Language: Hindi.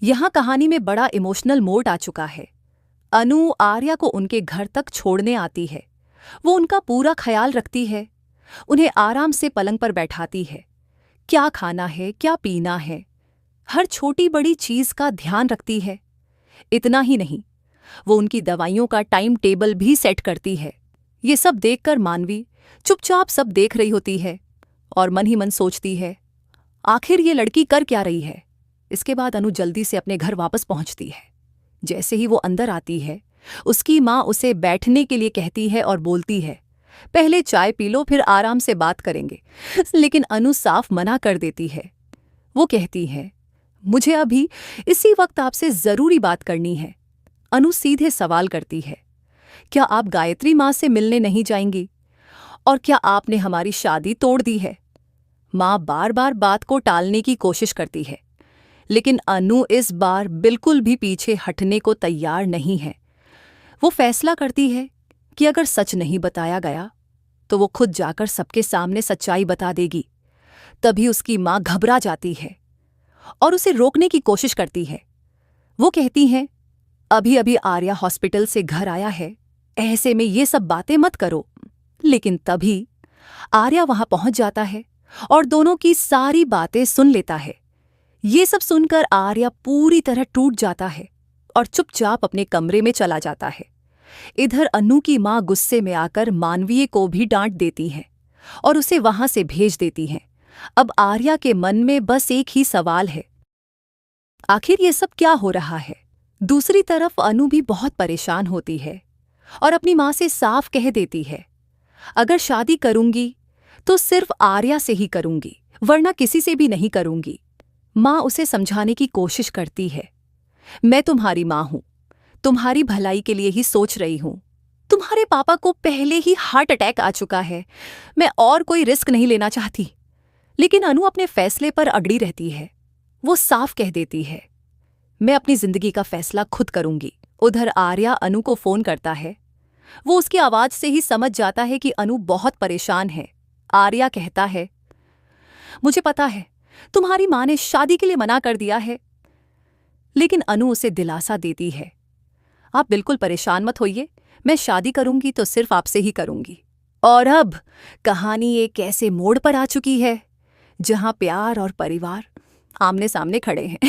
यहाँ कहानी में बड़ा इमोशनल मोड आ चुका है। अनु आर्या को उनके घर तक छोड़ने आती है। वो उनका पूरा ख्याल रखती है, उन्हें आराम से पलंग पर बैठाती है, क्या खाना है, क्या पीना है, हर छोटी बड़ी चीज का ध्यान रखती है। इतना ही नहीं, वो उनकी दवाइयों का टाइम टेबल भी सेट करती है। ये सब देखकर मानवी चुपचाप सब देख रही होती है और मन ही मन सोचती है, आखिर ये लड़की कर क्या रही है। इसके बाद अनु जल्दी से अपने घर वापस पहुंचती है। जैसे ही वो अंदर आती है, उसकी माँ उसे बैठने के लिए कहती है और बोलती है, पहले चाय पी लो, फिर आराम से बात करेंगे। लेकिन अनु साफ मना कर देती है। वो कहती है, मुझे अभी इसी वक्त आपसे जरूरी बात करनी है। अनु सीधे सवाल करती है, क्या आप गायत्री माँ से मिलने नहीं जाएंगी? और क्या आपने हमारी शादी तोड़ दी है? माँ बार बार बात को टालने की कोशिश करती है, लेकिन अनु इस बार बिल्कुल भी पीछे हटने को तैयार नहीं है। वो फैसला करती है कि अगर सच नहीं बताया गया तो वो खुद जाकर सबके सामने सच्चाई बता देगी। तभी उसकी माँ घबरा जाती है और उसे रोकने की कोशिश करती है। वो कहती हैं, अभी अभी आर्या हॉस्पिटल से घर आया है, ऐसे में ये सब बातें मत करो। लेकिन तभी आर्या वहां पहुंच जाता है और दोनों की सारी बातें सुन लेता है। ये सब सुनकर आर्या पूरी तरह टूट जाता है और चुपचाप अपने कमरे में चला जाता है। इधर अनु की मां गुस्से में आकर मानवीय को भी डांट देती है और उसे वहां से भेज देती है। अब आर्या के मन में बस एक ही सवाल है, आखिर ये सब क्या हो रहा है। दूसरी तरफ अनु भी बहुत परेशान होती है और अपनी मां से साफ कह देती है, अगर शादी करूंगी तो सिर्फ आर्या से ही करूंगी, वरना किसी से भी नहीं करूंगी। मां उसे समझाने की कोशिश करती है, मैं तुम्हारी मां हूं, तुम्हारी भलाई के लिए ही सोच रही हूं। तुम्हारे पापा को पहले ही हार्ट अटैक आ चुका है, मैं और कोई रिस्क नहीं लेना चाहती। लेकिन अनु अपने फैसले पर अड़ी रहती है। वो साफ कह देती है, मैं अपनी जिंदगी का फैसला खुद करूंगी। उधर आर्या अनु को फोन करता है। वो उसकी आवाज से ही समझ जाता है कि अनु बहुत परेशान है। आर्या कहता है, मुझे पता है तुम्हारी मां ने शादी के लिए मना कर दिया है। लेकिन अनु उसे दिलासा देती है, आप बिल्कुल परेशान मत होइए, मैं शादी करूंगी तो सिर्फ आपसे ही करूंगी। और अब कहानी एक ऐसे मोड़ पर आ चुकी है जहां प्यार और परिवार आमने सामने खड़े हैं।